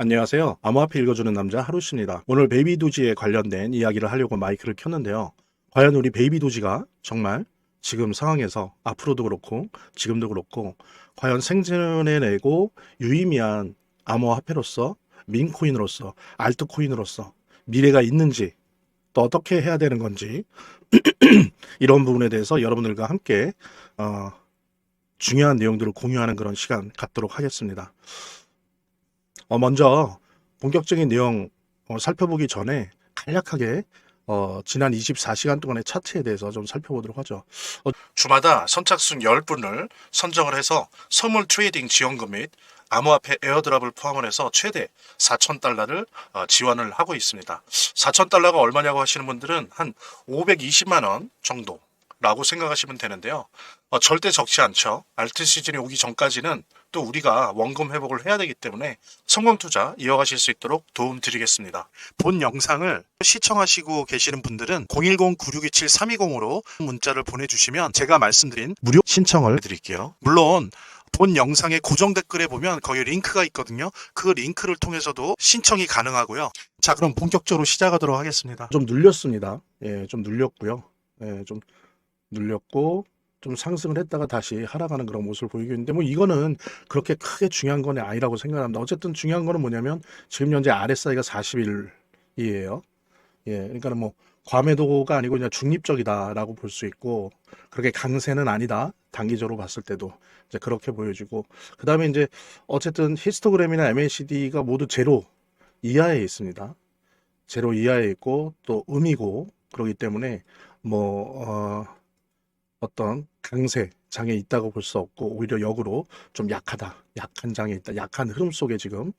안녕하세요. 암호화폐 읽어주는 남자 하루씨입니다. 오늘 베이비도지에 관련된 이야기를 하려고 마이크를 켰는데요. 과연 우리 베이비도지가 정말 지금 상황에서 앞으로도 그렇고 지금도 그렇고 과연 생존해내고 유의미한 암호화폐로서 민코인으로서 알트코인으로서 미래가 있는지 또 어떻게 해야 되는 건지 이런 부분에 대해서 여러분들과 함께 중요한 내용들을 공유하는 그런 시간 갖도록 하겠습니다. 먼저 본격적인 내용 살펴보기 전에 간략하게 지난 24시간 동안의 차트에 대해서 좀 살펴보도록 하죠. 주마다 선착순 10분을 선정을 해서 선물 트레이딩 지원금 및 암호화폐 에어드랍을 포함을 해서 최대 4,000달러를 지원을 하고 있습니다. 4,000달러가 얼마냐고 하시는 분들은 한 520만 원 정도 라고 생각하시면 되는데요. 절대 적지 않죠. 알트 시즌이 오기 전까지는 또 우리가 원금 회복을 해야 되기 때문에 성공 투자 이어가실 수 있도록 도움 드리겠습니다. 본 영상을 시청하시고 계시는 분들은 010-9627-320으로 문자를 보내주시면 제가 말씀드린 무료 신청을 해드릴게요. 물론 본 영상의 고정 댓글에 보면 거기 링크가 있거든요. 그 링크를 통해서도 신청이 가능하고요. 자, 그럼 본격적으로 시작하도록 하겠습니다. 좀 눌렸습니다. 예, 좀 눌렸고요. 예, 좀 눌렸고 좀 상승을 했다가 다시 하락하는 그런 모습을 보이고 있는데 뭐 이거는 그렇게 크게 중요한 건 아니라고 생각합니다. 어쨌든 중요한 거는 뭐냐면 지금 현재 RSI가 40일이에요. 예, 그러니까 뭐 과매도가 아니고 그냥 중립적이다라고 볼 수 있고 그렇게 강세는 아니다. 단기적으로 봤을 때도 이제 그렇게 보여지고 그다음에 이제 어쨌든 히스토그램이나 MACD가 모두 제로 이하에 있습니다. 제로 이하에 있고 또 음이고 그렇기 때문에 뭐 어떤 강세 장에 있다고 볼 수 없고 오히려 역으로 좀 약하다, 약한 장에 있다, 약한 흐름 속에 지금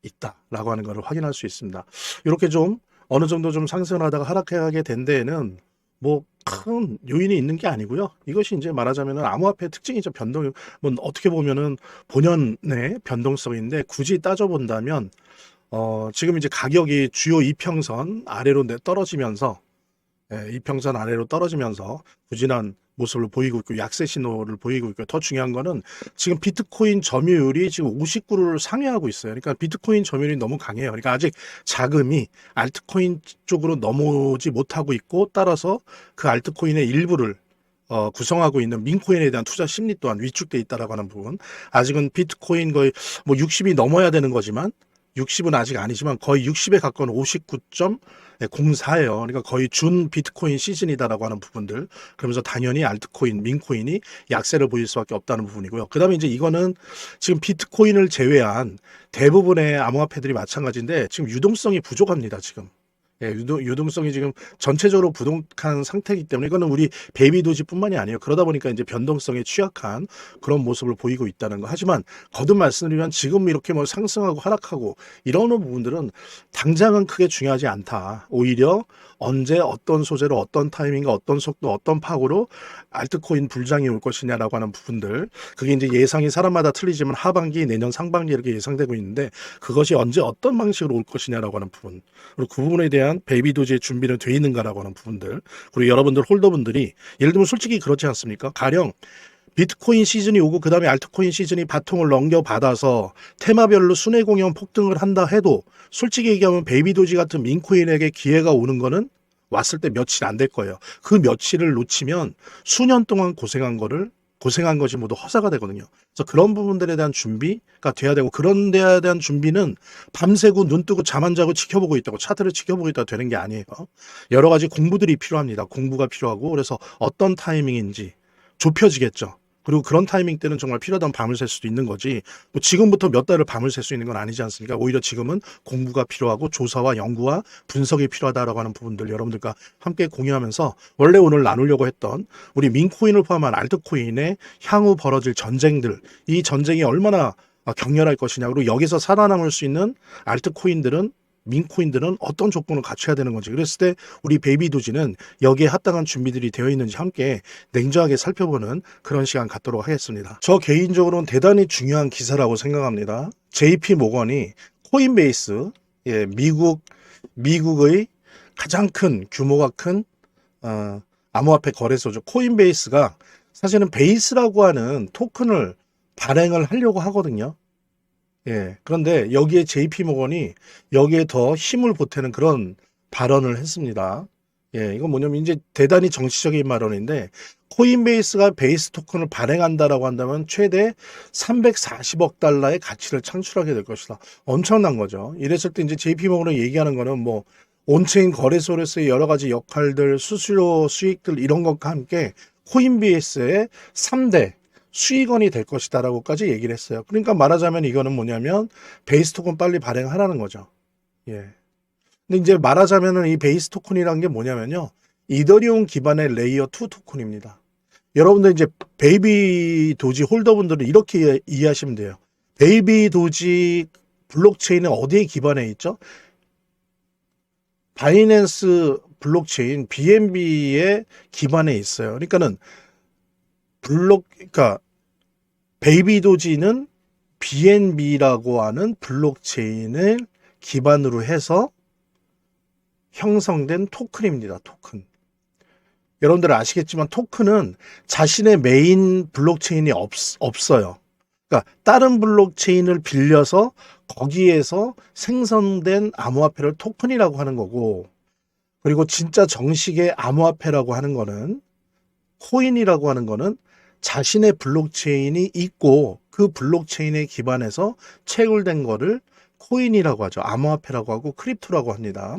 있다라고 하는 것을 확인할 수 있습니다. 이렇게 좀 어느 정도 좀 상승을 하다가 하락하게 된 데에는 뭐 큰 요인이 있는 게 아니고요. 이것이 이제 말하자면은 암호화폐의 특징이죠. 변동, 뭐 어떻게 보면은 본연의 변동성인데 굳이 따져본다면 지금 이제 가격이 주요 이평선 아래로 떨어지면서 이평선 아래로 떨어지면서 부진한 모습을 보이고 있고 약세 신호를 보이고 있고 더 중요한 거는 지금 비트코인 점유율이 지금 59를 상회하고 있어요. 그러니까 비트코인 점유율이 너무 강해요. 그러니까 아직 자금이 알트코인 쪽으로 넘어오지 못하고 있고 따라서 그 알트코인의 일부를 구성하고 있는 민코인에 대한 투자 심리 또한 위축돼 있다라고 하는 부분. 아직은 비트코인 거의 뭐 60이 넘어야 되는 거지만 60은 아직 아니지만 거의 60에 가까운 59.04예요. 그러니까 거의 준 비트코인 시즌이다라고 하는 부분들. 그러면서 당연히 알트코인, 민코인이 약세를 보일 수밖에 없다는 부분이고요. 그다음에 이제 이거는 지금 비트코인을 제외한 대부분의 암호화폐들이 마찬가지인데 지금 유동성이 부족합니다, 지금. 예, 유동성이 지금 전체적으로 부족한 상태이기 때문에 이거는 우리 베이비도지뿐만이 아니에요. 그러다 보니까 이제 변동성에 취약한 그런 모습을 보이고 있다는 거. 하지만 거듭 말씀드리면 지금 이렇게 뭐 상승하고 하락하고 이러는 부분들은 당장은 크게 중요하지 않다. 오히려 언제 어떤 소재로 어떤 타이밍과 어떤 속도 어떤 파고로 알트코인 불장이 올 것이냐라고 하는 부분들. 그게 이제 예상이 사람마다 틀리지만 하반기 내년 상반기 이렇게 예상되고 있는데 그것이 언제 어떤 방식으로 올 것이냐라고 하는 부분. 그리고 그 부분에 대한 베이비도지의 준비는 돼 있는가라고 하는 부분들. 그리고 여러분들 홀더분들이 예를 들면 솔직히 그렇지 않습니까? 가령 비트코인 시즌이 오고 그다음에 알트코인 시즌이 바통을 넘겨받아서 테마별로 순회 공연 폭등을 한다 해도 솔직히 얘기하면 베이비도지 같은 민코인에게 기회가 오는 거는 왔을 때 며칠 안 될 거예요. 그 며칠을 놓치면 수년 동안 고생한 것이 모두 허사가 되거든요. 그래서 그런 부분들에 대한 준비가 돼야 되고 그런 데에 대한 준비는 밤새고 눈 뜨고 잠 안 자고 지켜보고 있다고 차트를 지켜보고 있다고 되는 게 아니에요. 여러 가지 공부들이 필요합니다. 공부가 필요하고 그래서 어떤 타이밍인지 좁혀지겠죠. 그리고 그런 타이밍 때는 정말 필요하다면 밤을 샐 수도 있는 거지. 뭐 지금부터 몇 달을 밤을 샐 수 있는 건 아니지 않습니까? 오히려 지금은 공부가 필요하고 조사와 연구와 분석이 필요하다라고 하는 부분들 여러분들과 함께 공유하면서 원래 오늘 나누려고 했던 우리 민코인을 포함한 알트코인의 향후 벌어질 전쟁들, 이 전쟁이 얼마나 격렬할 것이냐, 그리고 여기서 살아남을 수 있는 알트코인들은 민코인들은 어떤 조건을 갖춰야 되는 건지 그랬을 때 우리 베이비도지는 여기에 합당한 준비들이 되어 있는지 함께 냉정하게 살펴보는 그런 시간 갖도록 하겠습니다. 저 개인적으로는 대단히 중요한 기사라고 생각합니다. JP 모건이 코인베이스, 예, 미국의 가장 큰 규모가 큰 암호화폐 거래소죠. 코인베이스가 사실은 베이스라고 하는 토큰을 발행을 하려고 하거든요. 예. 그런데 여기에 JP 모건이 여기에 더 힘을 보태는 그런 발언을 했습니다. 예. 이건 뭐냐면 이제 대단히 정치적인 발언인데 코인베이스가 베이스 토큰을 발행한다라고 한다면 최대 340억 달러의 가치를 창출하게 될 것이다. 엄청난 거죠. 이랬을 때 이제 JP 모건이 얘기하는 거는 뭐 온체인 거래소로서의 여러 가지 역할들, 수수료 수익들 이런 것과 함께 코인베이스의 3대 수익원이 될 것이다라고까지 얘기를 했어요. 그러니까 말하자면 이거는 뭐냐면 베이스 토큰 빨리 발행하라는 거죠. 예. 근데 이제 말하자면은 이 베이스 토큰이라는 게 뭐냐면요. 이더리움 기반의 레이어 2 토큰입니다. 여러분들 이제 베이비 도지 홀더분들은 이렇게 이해하시면 돼요. 베이비 도지 블록체인은 어디에 기반해 있죠? 바이낸스 블록체인 BNB에 기반해 있어요. 그러니까는 그러니까 베이비 도지는 BNB라고 하는 블록체인을 기반으로 해서 형성된 토큰입니다. 토큰. 여러분들 아시겠지만 토큰은 자신의 메인 블록체인이 없어요. 그러니까 다른 블록체인을 빌려서 거기에서 생성된 암호화폐를 토큰이라고 하는 거고, 그리고 진짜 정식의 암호화폐라고 하는 거는, 코인이라고 하는 거는 자신의 블록체인이 있고 그 블록체인에 기반해서 채굴된 거를 코인이라고 하죠. 암호화폐라고 하고 크립토라고 합니다.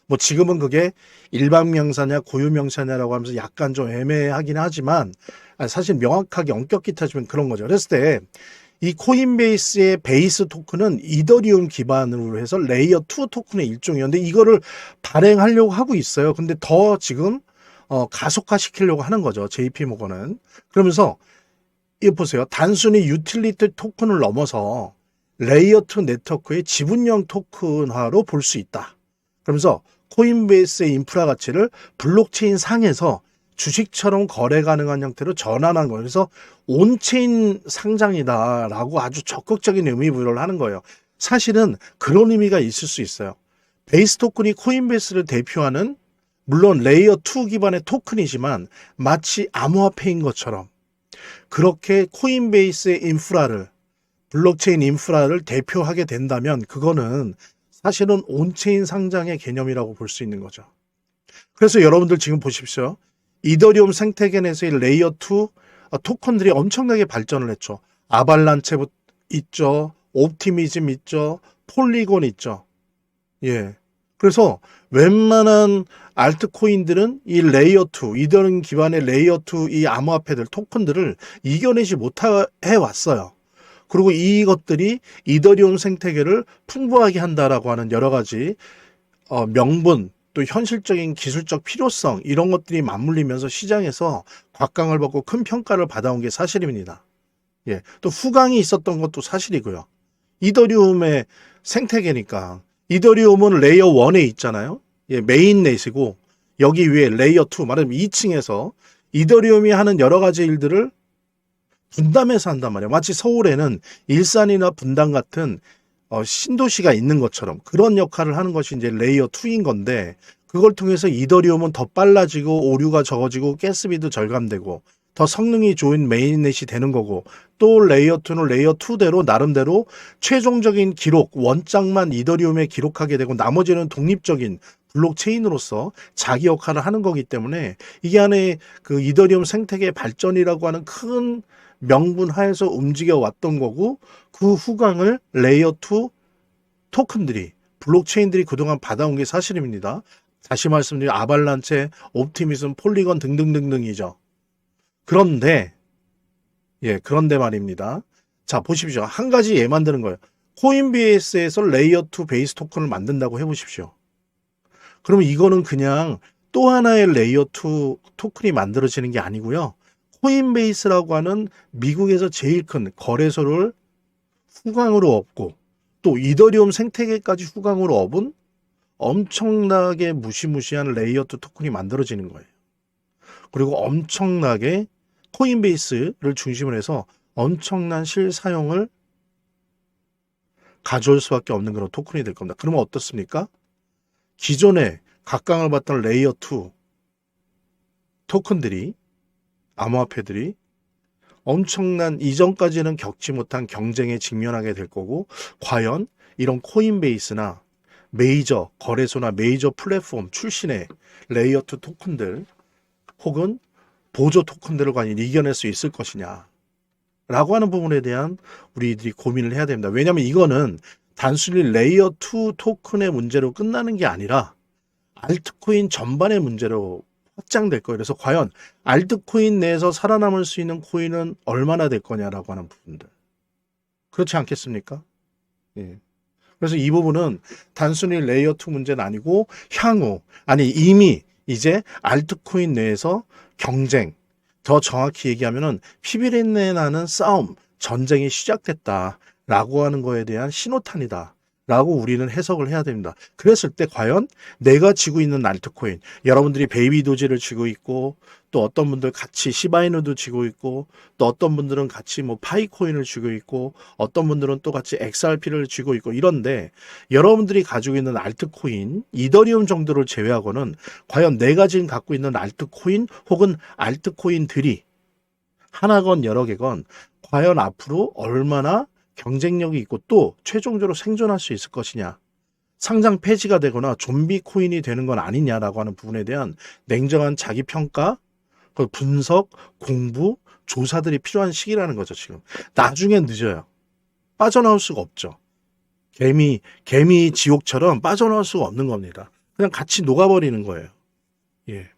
뭐 지금은 그게 일반 명사냐 고유 명사냐라고 하면서 약간 좀 애매하긴 하지만 사실 명확하게 엄격히 따지면 그런 거죠. 그랬을 때 이 코인베이스의 베이스 토큰은 이더리움 기반으로 해서 레이어 2 토큰의 일종이었는데 이거를 발행하려고 하고 있어요. 근데 더 지금 가속화시키려고 하는 거죠. JP 모건은. 그러면서 이거 보세요. 단순히 유틸리티 토큰을 넘어서 레이어 2 네트워크의 지분형 토큰화로 볼 수 있다. 그러면서 코인베이스의 인프라 가치를 블록체인 상에서 주식처럼 거래 가능한 형태로 전환한 거예요. 그래서 온체인 상장이다라고 아주 적극적인 의미 부여를 하는 거예요. 사실은 그런 의미가 있을 수 있어요. 베이스 토큰이 코인베이스를 대표하는 물론 레이어 2 기반의 토큰이지만 마치 암호화폐인 것처럼 그렇게 코인베이스의 인프라를 블록체인 인프라를 대표하게 된다면 그거는 사실은 온체인 상장의 개념이라고 볼 수 있는 거죠. 그래서 여러분들 지금 보십시오. 이더리움 생태계 내에서의 레이어 2 토큰들이 엄청나게 발전을 했죠. 아발란체 있죠. 옵티미즘 있죠. 폴리곤 있죠. 예. 그래서 웬만한 알트코인들은 이 레이어 2, 이더리움 기반의 레이어 2 이 암호화폐들 토큰들을 이겨내지 못해 왔어요. 그리고 이것들이 이더리움 생태계를 풍부하게 한다라고 하는 여러 가지 명분 또 현실적인 기술적 필요성 이런 것들이 맞물리면서 시장에서 곽강을 받고 큰 평가를 받아온 게 사실입니다. 예, 또 후광이 있었던 것도 사실이고요. 이더리움의 생태계니까 이더리움은 레이어 1에 있잖아요. 예, 메인넷이고 여기 위에 레이어 2 말하자면 2층에서 이더리움이 하는 여러 가지 일들을 분담해서 한단 말이에요. 마치 서울에는 일산이나 분당 같은 신도시가 있는 것처럼 그런 역할을 하는 것이 이제 레이어 2인 건데 그걸 통해서 이더리움은 더 빨라지고 오류가 적어지고 가스비도 절감되고 더 성능이 좋은 메인넷이 되는 거고 또 레이어 2는 레이어 2대로 나름대로 최종적인 기록 원장만 이더리움에 기록하게 되고 나머지는 독립적인 블록체인으로서 자기 역할을 하는 거기 때문에 이게 안에 그 이더리움 생태계 발전이라고 하는 큰 명분 하에서 움직여 왔던 거고 그 후광을 레이어 2 토큰들이 블록체인들이 그동안 받아온 게 사실입니다. 다시 말씀드리면 아발란체, 옵티미즘, 폴리건 등등등등이죠. 그런데 그런데 말입니다. 자, 보십시오. 한 가지 예 만드는 거예요. 코인베이스에서 레이어 2 베이스 토큰을 만든다고 해보십시오. 그러면 이거는 그냥 또 하나의 레이어 2 토큰이 만들어지는 게 아니고요. 코인베이스라고 하는 미국에서 제일 큰 거래소를 후광으로 얻고 또 이더리움 생태계까지 후광으로 얻은 엄청나게 무시무시한 레이어 2 토큰이 만들어지는 거예요. 그리고 엄청나게 코인베이스를 중심으로 해서 엄청난 실사용을 가져올 수밖에 없는 그런 토큰이 될 겁니다. 그러면 어떻습니까? 기존에 각광을 받던 레이어 2 토큰들이 암호화폐들이 엄청난 이전까지는 겪지 못한 경쟁에 직면하게 될 거고, 과연 이런 코인베이스나 메이저 거래소나 메이저 플랫폼 출신의 레이어 2 토큰들 혹은 보조 토큰들을 과연 이겨낼 수 있을 것이냐 라고 하는 부분에 대한 우리들이 고민을 해야 됩니다. 왜냐하면 이거는 단순히 레이어 2 토큰의 문제로 끝나는 게 아니라 알트코인 전반의 문제로 확장될 거예요. 그래서 과연 알트코인 내에서 살아남을 수 있는 코인은 얼마나 될 거냐라고 하는 부분들. 그렇지 않겠습니까? 예. 그래서 이 부분은 단순히 레이어 2 문제는 아니고 향후, 아니 이미 이제 알트코인 내에서 경쟁, 더 정확히 얘기하면은 피비린내 나는 싸움, 전쟁이 시작됐다라고 하는 거에 대한 신호탄이다. 라고 우리는 해석을 해야 됩니다. 그랬을 때 과연 내가 쥐고 있는 알트코인, 여러분들이 베이비 도지를 쥐고 있고, 또 어떤 분들 같이 시바이누도 쥐고 있고, 또 어떤 분들은 같이 뭐 파이코인을 쥐고 있고, 어떤 분들은 또 같이 XRP를 쥐고 있고 이런데, 여러분들이 가지고 있는 알트코인, 이더리움 정도를 제외하고는 과연 내가 지금 갖고 있는 알트코인 혹은 알트코인들이 하나건 여러 개건 과연 앞으로 얼마나 경쟁력이 있고 또 최종적으로 생존할 수 있을 것이냐, 상장 폐지가 되거나 좀비 코인이 되는 건 아니냐라고 하는 부분에 대한 냉정한 자기 평가, 분석, 공부, 조사들이 필요한 시기라는 거죠. 지금 나중엔 늦어요. 빠져나올 수가 없죠. 개미 지옥처럼 빠져나올 수가 없는 겁니다. 그냥 같이 녹아버리는 거예요. 예.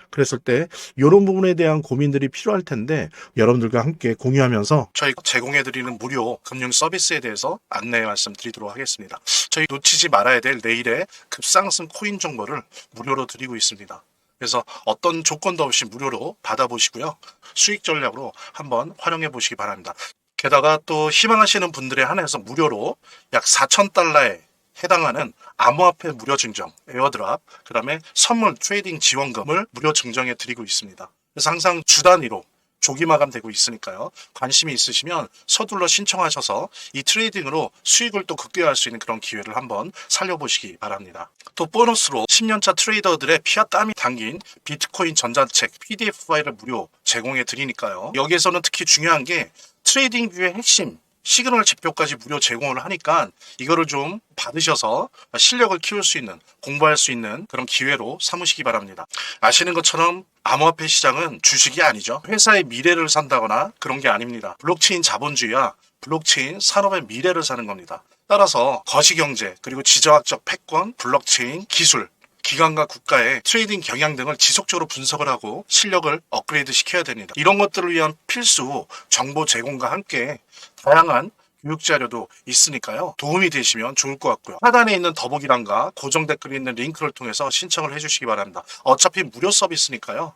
그랬을 때 이런 부분에 대한 고민들이 필요할 텐데 여러분들과 함께 공유하면서 저희 제공해드리는 무료 금융 서비스에 대해서 안내 말씀드리도록 하겠습니다. 저희 놓치지 말아야 될 내일의 급상승 코인 정보를 무료로 드리고 있습니다. 그래서 어떤 조건도 없이 무료로 받아보시고요. 수익 전략으로 한번 활용해 보시기 바랍니다. 게다가 또 희망하시는 분들에 한해서 무료로 약 4,000달러에 해당하는 암호화폐 무료 증정, 에어드랍, 그 다음에 선물 트레이딩 지원금을 무료 증정해 드리고 있습니다. 그래서 항상 주 단위로 조기 마감되고 있으니까요. 관심이 있으시면 서둘러 신청하셔서 이 트레이딩으로 수익을 또 극대화할 수 있는 그런 기회를 한번 살려보시기 바랍니다. 또 보너스로 10년차 트레이더들의 피와 땀이 담긴 비트코인 전자책 PDF 파일을 무료 제공해 드리니까요. 여기에서는 특히 중요한 게 트레이딩 뷰의 핵심 시그널 지표까지 무료 제공을 하니까 이거를 좀 받으셔서 실력을 키울 수 있는, 공부할 수 있는 그런 기회로 삼으시기 바랍니다. 아시는 것처럼 암호화폐 시장은 주식이 아니죠. 회사의 미래를 산다거나 그런 게 아닙니다. 블록체인 자본주의와 블록체인 산업의 미래를 사는 겁니다. 따라서 거시경제 그리고 지정학적 패권, 블록체인 기술, 기관과 국가의 트레이딩 경향 등을 지속적으로 분석을 하고 실력을 업그레이드 시켜야 됩니다. 이런 것들을 위한 필수 정보 제공과 함께 다양한 교육 자료도 있으니까요. 도움이 되시면 좋을 것 같고요. 하단에 있는 더보기란과 고정 댓글에 있는 링크를 통해서 신청을 해주시기 바랍니다. 어차피 무료 서비스니까요.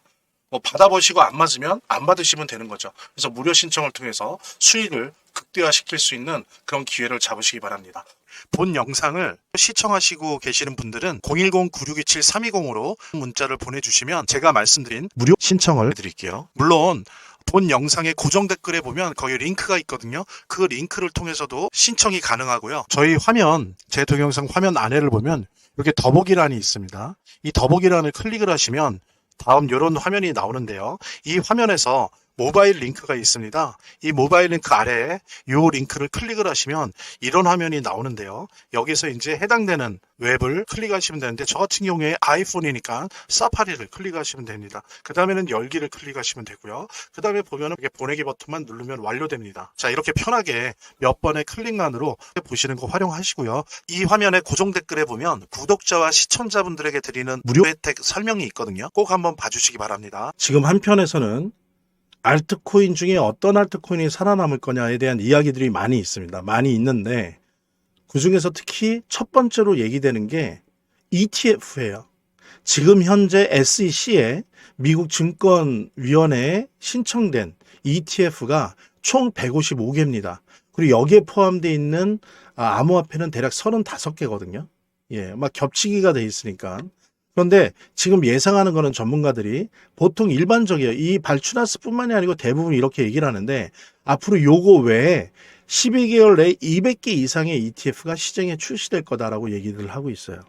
받아보시고 안 맞으면 안 받으시면 되는 거죠. 그래서 무료 신청을 통해서 수익을 극대화시킬 수 있는 그런 기회를 잡으시기 바랍니다. 본 영상을 시청하시고 계시는 분들은 010-9627-320으로 문자를 보내주시면 제가 말씀드린 무료 신청을 해드릴게요. 물론 본 영상의 고정 댓글에 보면 거기 링크가 있거든요. 그 링크를 통해서도 신청이 가능하고요. 저희 화면, 제 동영상 화면 아래를 보면 이렇게 더보기란이 있습니다. 이 더보기란을 클릭을 하시면 다음 이런 화면이 나오는데요. 이 화면에서 모바일 링크가 있습니다. 이 모바일 링크 아래에 이 링크를 클릭을 하시면 이런 화면이 나오는데요. 여기서 이제 해당되는 웹을 클릭하시면 되는데 저 같은 경우에 아이폰이니까 사파리를 클릭하시면 됩니다. 그 다음에는 열기를 클릭하시면 되고요. 그 다음에 보면 이렇게 보내기 버튼만 누르면 완료됩니다. 자, 이렇게 편하게 몇 번의 클릭만으로 보시는 거 활용하시고요. 이 화면에 고정 댓글에 보면 구독자와 시청자분들에게 드리는 무료 혜택 설명이 있거든요. 꼭 한번 봐주시기 바랍니다. 지금 한편에서는 알트코인 중에 어떤 알트코인이 살아남을 거냐에 대한 이야기들이 많이 있습니다. 많이 있는데 그중에서 특히 첫 번째로 얘기되는 게 ETF예요. 지금 현재 SEC에 미국 증권위원회에 신청된 ETF가 총 155개입니다. 그리고 여기에 포함되어 있는 암호화폐는 대략 35개거든요. 예, 막 겹치기가 돼 있으니까. 그런데 지금 예상하는 거는 전문가들이 보통 일반적이에요. 이 발추나스뿐만이 아니고 대부분 이렇게 얘기를 하는데 앞으로 요거 외에 12개월 내에 200개 이상의 ETF가 시장에 출시될 거다라고 얘기를 하고 있어요.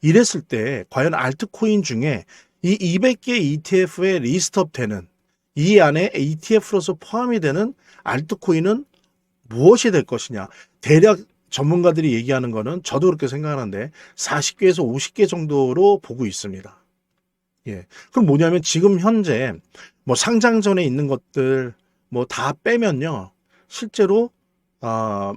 이랬을 때 과연 알트코인 중에 이 200개 ETF에 리스트업 되는 이 안에 ETF로서 포함이 되는 알트코인은 무엇이 될 것이냐. 대략 전문가들이 얘기하는 거는 저도 그렇게 생각하는데 40개에서 50개 정도로 보고 있습니다. 예. 그럼 뭐냐면 지금 현재 뭐 상장 전에 있는 것들 뭐 다 빼면요. 실제로 아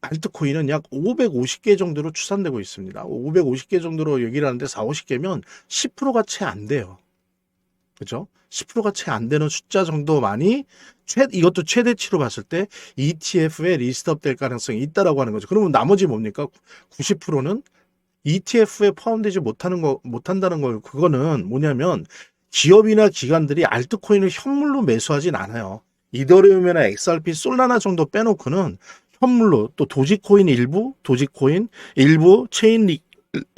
알트코인은 약 550개 정도로 추산되고 있습니다. 550개 정도로 얘기를 하는데 4, 50개면 10%가 채 안 돼요. 그죠? 10%가 채 안 되는 숫자 정도만이 이것도 최대치로 봤을 때 ETF에 리스트업 될 가능성이 있다라고 하는 거죠. 그러면 나머지 뭡니까? 90%는 ETF에 포함되지 못한다는 거, 그거는 뭐냐면 기업이나 기관들이 알트코인을 현물로 매수하진 않아요. 이더리움이나 XRP, 솔라나 정도 빼놓고는 현물로 또 도지코인 일부, 체인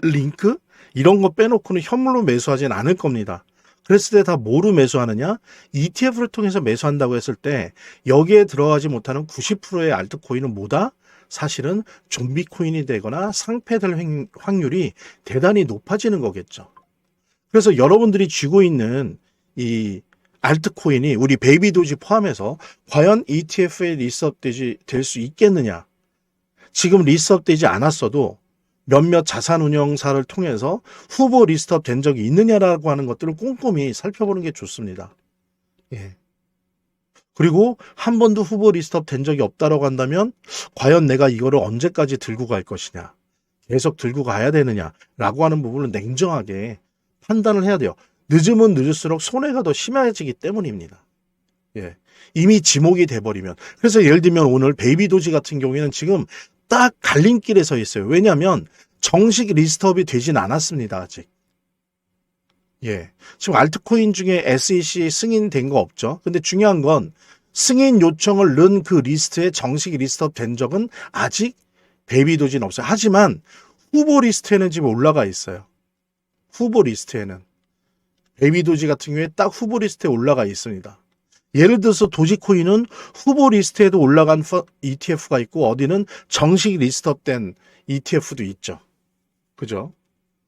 링크 이런 거 빼놓고는 현물로 매수하진 않을 겁니다. 그랬을 때 다 뭐로 매수하느냐? ETF를 통해서 매수한다고 했을 때 여기에 들어가지 못하는 90%의 알트코인은 뭐다? 사실은 좀비 코인이 되거나 상폐될 확률이 대단히 높아지는 거겠죠. 그래서 여러분들이 쥐고 있는 이 알트코인이 우리 베이비 도지 포함해서 과연 ETF에 리스업 될 수 있겠느냐? 지금 리스업 되지 않았어도 몇몇 자산 운용사를 통해서 후보 리스트업 된 적이 있느냐라고 하는 것들을 꼼꼼히 살펴보는 게 좋습니다. 예. 그리고 한 번도 후보 리스트업 된 적이 없다라고 한다면 과연 내가 이거를 언제까지 들고 갈 것이냐, 계속 들고 가야 되느냐라고 하는 부분을 냉정하게 판단을 해야 돼요. 늦으면 늦을수록 손해가 더 심해지기 때문입니다. 예. 이미 지목이 돼버리면. 그래서 예를 들면 오늘 베이비 도지 같은 경우에는 지금 딱 갈림길에 서 있어요. 왜냐하면 정식 리스트업이 되진 않았습니다. 아직. 예. 지금 알트코인 중에 SEC 승인된 거 없죠. 근데 중요한 건 승인 요청을 넣은 그 리스트에 정식 리스트업 된 적은 아직 베이비 도지는 없어요. 하지만 후보 리스트에는 지금 올라가 있어요. 후보 리스트에는. 베이비 도지 같은 경우에 딱 후보 리스트에 올라가 있습니다. 예를 들어서 도지코인은 후보 리스트에도 올라간 ETF가 있고 어디는 정식 리스트업된 ETF도 있죠. 그죠?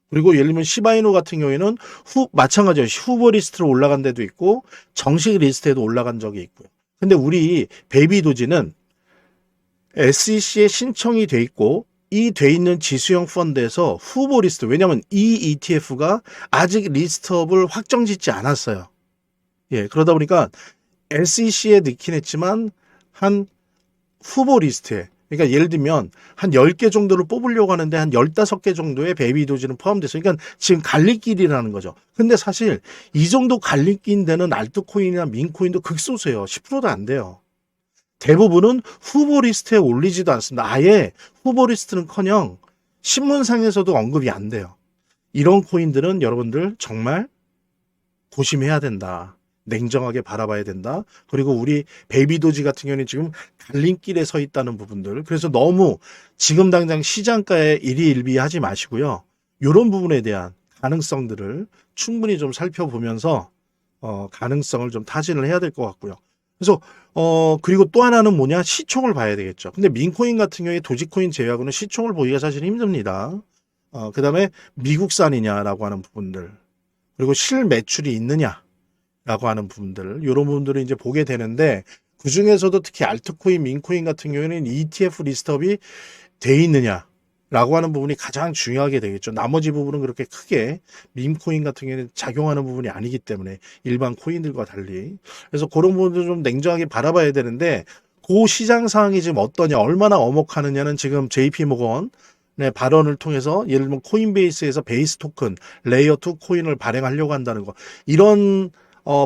그리고 예를 들면 시바이노 같은 경우에는 마찬가지예요. 후보 리스트로 올라간 데도 있고 정식 리스트에도 올라간 적이 있고요. 근데 우리 베이비 도지는 SEC에 신청이 돼 있고 이 돼 있는 지수형 펀드에서 후보 리스트, 왜냐하면 이 ETF가 아직 리스트업을 확정짓지 않았어요. 예, 그러다 보니까 SEC에 넣긴 했지만 한 후보 리스트에, 그러니까 예를 들면 한 10개 정도를 뽑으려고 하는데 한 15개 정도의 베이비 도지는 포함돼서, 그러니까 지금 갈림길이라는 거죠. 근데 사실 이 정도 갈림길 되는 알트코인이나 민코인도 극소수예요. 10%도 안 돼요. 대부분은 후보 리스트에 올리지도 않습니다. 아예 후보 리스트는커녕 신문상에서도 언급이 안 돼요. 이런 코인들은 여러분들 정말 조심해야 된다. 냉정하게 바라봐야 된다. 그리고 우리 베이비 도지 같은 경우는 지금 갈림길에 서 있다는 부분들. 그래서 너무 지금 당장 시장가에 일희일비하지 마시고요. 이런 부분에 대한 가능성들을 충분히 좀 살펴보면서 가능성을 좀 타진을 해야 될 것 같고요. 그래서 그리고 또 하나는 뭐냐? 시총을 봐야 되겠죠. 근데 민코인 같은 경우에 도지코인 제외하고는 시총을 보기가 사실 힘듭니다. 그다음에 미국산이냐라고 하는 부분들. 그리고 실매출이 있느냐라고 하는 부분들, 이런 부분들을 이제 보게 되는데, 그 중에서도 특히 알트코인, 민코인 같은 경우에는 ETF 리스트업이 돼 있느냐라고 하는 부분이 가장 중요하게 되겠죠. 나머지 부분은 그렇게 크게 민코인 같은 경우에는 작용하는 부분이 아니기 때문에 일반 코인들과 달리. 그래서 그런 부분도 좀 냉정하게 바라봐야 되는데, 그 시장 상황이 지금 어떠냐, 얼마나 어목하느냐는 지금 JP모건 네, 발언을 통해서 예를 들면 코인베이스에서 베이스 토큰, 레이어 2 코인을 발행하려고 한다는 거. 이런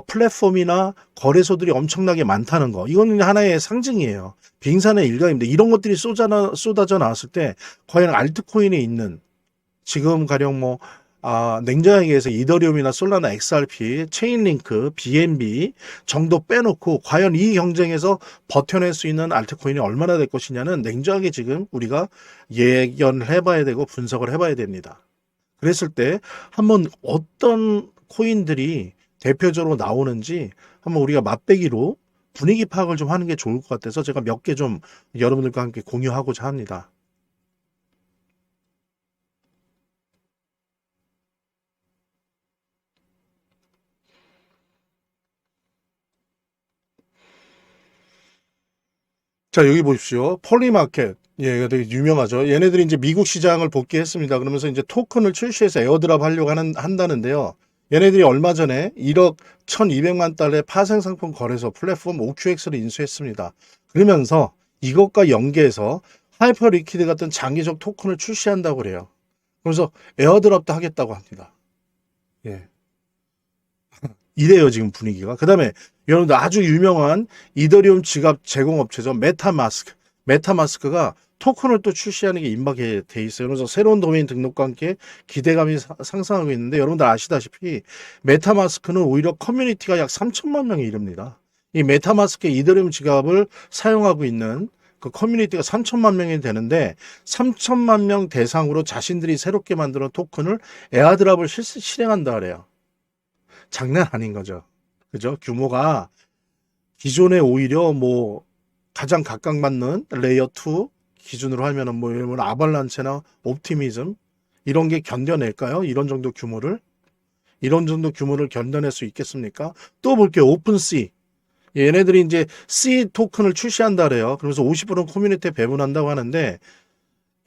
플랫폼이나 거래소들이 엄청나게 많다는 거. 이거는 하나의 상징이에요. 빙산의 일각인데 이런 것들이 쏟아져 나왔을 때 과연 알트코인에 있는 지금 가령 냉정하게 얘기해서 이더리움이나 솔라나 XRP, 체인링크, BNB 정도 빼놓고 과연 이 경쟁에서 버텨낼 수 있는 알트코인이 얼마나 될 것이냐는 냉정하게 지금 우리가 예견을 해봐야 되고 분석을 해봐야 됩니다. 그랬을 때 한번 어떤 코인들이 대표적으로 나오는지 한번 우리가 맛배기로 분위기 파악을 좀 하는 게 좋을 것 같아서 제가 몇 개 좀 여러분들과 함께 공유하고자 합니다. 자, 여기 보십시오. 폴리마켓. 예, 이거 되게 유명하죠. 얘네들이 이제 미국 시장을 복귀했습니다. 그러면서 이제 토큰을 출시해서 에어드랍 하려고 한다는데요. 얘네들이 얼마 전에 1억 1200만 달러의 파생 상품 거래소 플랫폼 OQX를 인수했습니다. 그러면서 이것과 연계해서 하이퍼 리퀴드 같은 장기적 토큰을 출시한다고 그래요. 그래서 에어드랍도 하겠다고 합니다. 예. 이래요, 지금 분위기가. 그 다음에 여러분들 아주 유명한 이더리움 지갑 제공업체죠. 메타마스크. 메타마스크가 토큰을 또 출시하는 게 임박에 돼 있어요. 그래서 새로운 도메인 등록과 함께 기대감이 상승하고 있는데 여러분들 아시다시피 메타마스크는 오히려 커뮤니티가 약 3천만 명에 이릅니다. 이 메타마스크의 이더리움 지갑을 사용하고 있는 그 커뮤니티가 3천만 명이 되는데 3천만 명 대상으로 자신들이 새롭게 만드는 토큰을 에어드랍을 실행한다 그래요. 장난 아닌 거죠. 그죠? 규모가 기존에 오히려 뭐 가장 각광받는 레이어 2 기준으로 하면은 뭐 예를 들면 아발란체나 옵티미즘 이런 게 견뎌낼까요? 이런 정도 규모를 견뎌낼 수 있겠습니까? 또 볼게요. 오픈C. 얘네들이 이제 C 토큰을 출시한다 그래요. 그래서 50%는 커뮤니티에 배분한다고 하는데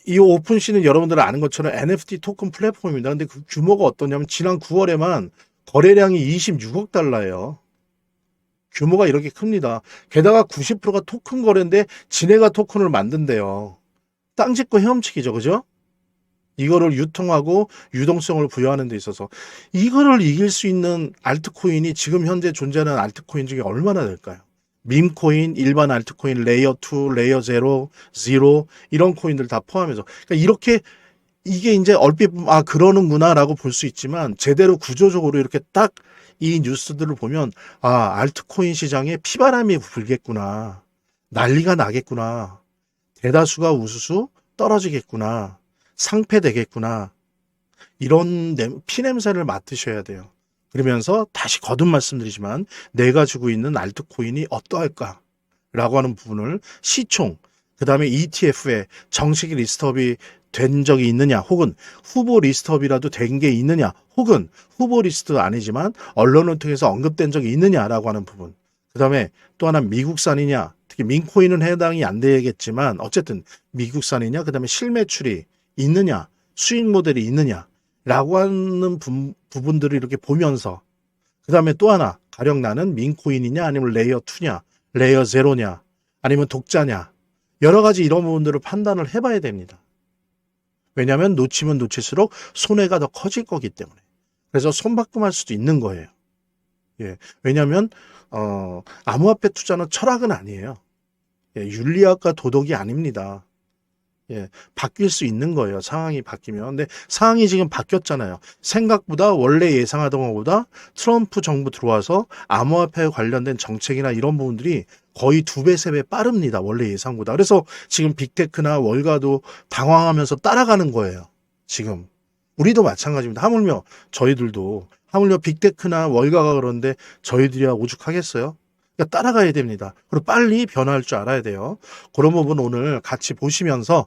이 오픈C는 여러분들 아는 것처럼 NFT 토큰 플랫폼입니다. 근데 그 규모가 어떠냐면 지난 9월에만 거래량이 26억 달러예요. 규모가 이렇게 큽니다. 게다가 90%가 토큰 거래인데 지네가 토큰을 만든대요. 땅 짓고 헤엄치기죠. 그죠? 이거를 유통하고 유동성을 부여하는 데 있어서 이거를 이길 수 있는 알트코인이 지금 현재 존재하는 알트코인 중에 얼마나 될까요? 밈코인, 일반 알트코인, 레이어 2, 레이어 0, 이런 코인들 다 포함해서 그러니까 이렇게 이게 이제 얼핏 그러는구나라고 볼 수 있지만 제대로 구조적으로 이렇게 딱 이 뉴스들을 보면 알트코인 시장에 피바람이 불겠구나. 난리가 나겠구나. 대다수가 우수수 떨어지겠구나. 상패되겠구나. 이런 피냄새를 맡으셔야 돼요. 그러면서 다시 거듭 말씀드리지만 내가 주고 있는 알트코인이 어떠할까? 라고 하는 부분을 시총, 그 다음에 ETF에 정식 리스트업이 된 적이 있느냐, 혹은 후보 리스트업이라도 된 게 있느냐, 혹은 후보 리스트도 아니지만 언론을 통해서 언급된 적이 있느냐라고 하는 부분. 그 다음에 또 하나 미국산이냐, 특히 민코인은 해당이 안 되겠지만 어쨌든 미국산이냐, 그 다음에 실매출이 있느냐, 수익 모델이 있느냐라고 하는 부분들을 이렇게 보면서 그 다음에 또 하나 가령 나는 민코인이냐 아니면 레이어 2냐, 레이어 0냐, 아니면 독자냐, 여러 가지 이런 부분들을 판단을 해봐야 됩니다. 왜냐하면 놓치면 놓칠수록 손해가 더 커질 거기 때문에. 그래서 손바꿈할 수도 있는 거예요. 예. 왜냐하면 암호화폐 투자는 철학은 아니에요. 예. 윤리학과 도덕이 아닙니다. 예. 바뀔 수 있는 거예요. 상황이 바뀌면. 근데 상황이 지금 바뀌었잖아요. 생각보다 원래 예상하던 것보다 트럼프 정부 들어와서 암호화폐에 관련된 정책이나 이런 부분들이 거의 2배, 3배 빠릅니다. 원래 예상보다. 그래서 지금 빅테크나 월가도 당황하면서 따라가는 거예요. 지금. 우리도 마찬가지입니다. 하물며 저희들도 하물며 빅테크나 월가가 그런데 저희들이야 오죽하겠어요? 그러니까 따라가야 됩니다. 그리고 빨리 변화할 줄 알아야 돼요. 그런 부분 오늘 같이 보시면서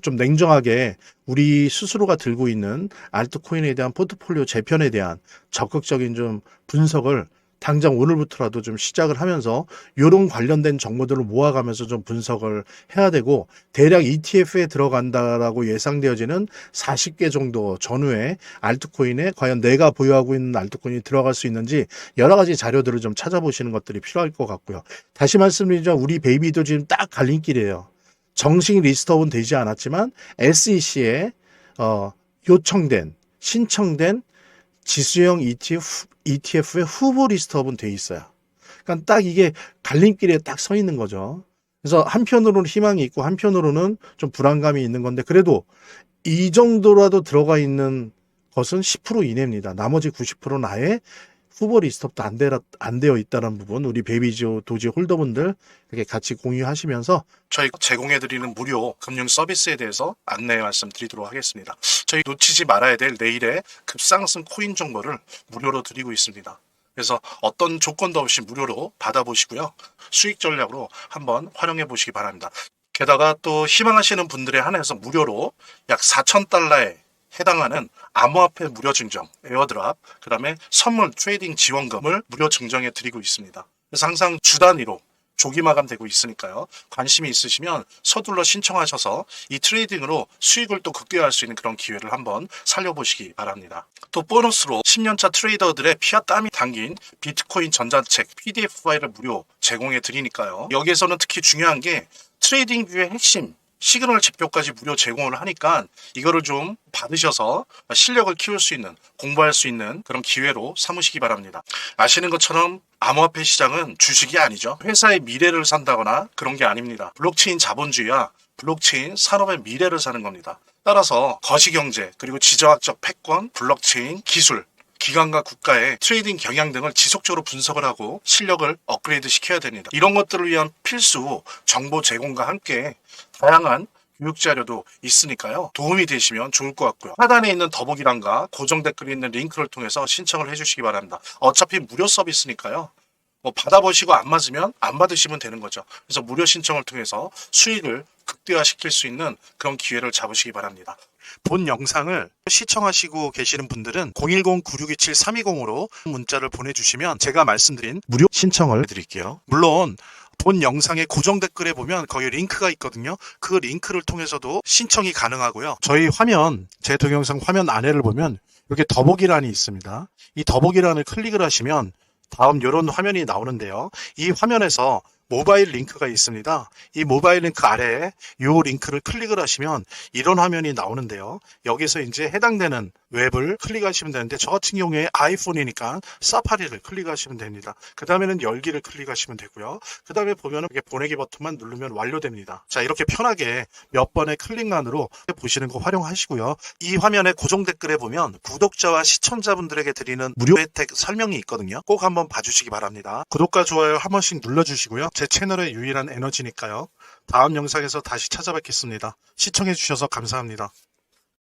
좀 냉정하게 우리 스스로가 들고 있는 알트코인에 대한 포트폴리오 재편에 대한 적극적인 좀 분석을 당장 오늘부터라도 좀 시작을 하면서 이런 관련된 정보들을 모아가면서 좀 분석을 해야 되고 대략 ETF에 들어간다라고 예상되어지는 40개 정도 전후에 알트코인에 과연 내가 보유하고 있는 알트코인이 들어갈 수 있는지 여러 가지 자료들을 좀 찾아보시는 것들이 필요할 것 같고요. 다시 말씀드리자면 우리 베이비도 지금 딱 갈림길이에요. 정식 리스트업은 되지 않았지만 SEC에 요청된 신청된 지수형 ETF의 후보 리스트업은 돼 있어요. 그러니까 딱 이게 갈림길에 딱 서 있는 거죠. 그래서 한편으로는 희망이 있고 한편으로는 좀 불안감이 있는 건데 그래도 이 정도라도 들어가 있는 것은 10% 이내입니다. 나머지 90%는 아예 후보 리스트업도 안 되어 있다는 부분 우리 베이비지오 도지 홀더분들 이렇게 같이 공유하시면서 저희 제공해드리는 무료 금융 서비스에 대해서 안내 말씀드리도록 하겠습니다. 저희 놓치지 말아야 될 내일의 급상승 코인 정보를 무료로 드리고 있습니다. 그래서 어떤 조건도 없이 무료로 받아보시고요. 수익 전략으로 한번 활용해 보시기 바랍니다. 게다가 또 희망하시는 분들에 한해서 무료로 약 4,000달러에 해당하는 암호화폐 무료 증정, 에어드랍, 그 다음에 선물 트레이딩 지원금을 무료 증정해 드리고 있습니다. 그래서 항상 주 단위로 조기 마감되고 있으니까요. 관심이 있으시면 서둘러 신청하셔서 이 트레이딩으로 수익을 또 극대화할 수 있는 그런 기회를 한번 살려보시기 바랍니다. 또 보너스로 10년차 트레이더들의 피와 땀이 담긴 비트코인 전자책 PDF 파일을 무료 제공해 드리니까요. 여기에서는 특히 중요한 게 트레이딩 뷰의 핵심 시그널 지표까지 무료 제공을 하니까 이거를 좀 받으셔서 실력을 키울 수 있는, 공부할 수 있는 그런 기회로 삼으시기 바랍니다. 아시는 것처럼 암호화폐 시장은 주식이 아니죠. 회사의 미래를 산다거나 그런 게 아닙니다. 블록체인 자본주의와 블록체인 산업의 미래를 사는 겁니다. 따라서 거시경제 그리고 지정학적 패권, 블록체인 기술, 기관과 국가의 트레이딩 경향 등을 지속적으로 분석을 하고 실력을 업그레이드 시켜야 됩니다. 이런 것들을 위한 필수 정보 제공과 함께 다양한 교육 자료도 있으니까요. 도움이 되시면 좋을 것 같고요. 하단에 있는 더보기란과 고정 댓글에 있는 링크를 통해서 신청을 해주시기 바랍니다. 어차피 무료 서비스니까요. 받아보시고 안 맞으면 안 받으시면 되는 거죠. 그래서 무료 신청을 통해서 수익을 극대화시킬 수 있는 그런 기회를 잡으시기 바랍니다. 본 영상을 시청하시고 계시는 분들은 010-9627-320으로 문자를 보내주시면 제가 말씀드린 무료 신청을 해드릴게요. 물론 본 영상의 고정 댓글에 보면 거기 링크가 있거든요. 그 링크를 통해서도 신청이 가능하고요. 저희 화면, 제 동영상 화면 안에를 보면 이렇게 더보기란이 있습니다. 이 더보기란을 클릭을 하시면 다음 이런 화면이 나오는데요. 이 화면에서 모바일 링크가 있습니다. 이 모바일 링크 아래에 이 링크를 클릭을 하시면 이런 화면이 나오는데요. 여기서 이제 해당되는 웹을 클릭하시면 되는데 저 같은 경우에 아이폰이니까 사파리를 클릭하시면 됩니다. 그 다음에는 열기를 클릭하시면 되고요. 그 다음에 보면 이렇게 보내기 버튼만 누르면 완료됩니다. 자, 이렇게 편하게 몇 번의 클릭만으로 보시는 거 활용하시고요. 이 화면의 고정 댓글에 보면 구독자와 시청자분들에게 드리는 무료 혜택 설명이 있거든요. 꼭 한번 봐주시기 바랍니다. 구독과 좋아요 한 번씩 눌러주시고요. 제 채널의 유일한 에너지니까요. 다음 영상에서 다시 찾아뵙겠습니다. 시청해주셔서 감사합니다.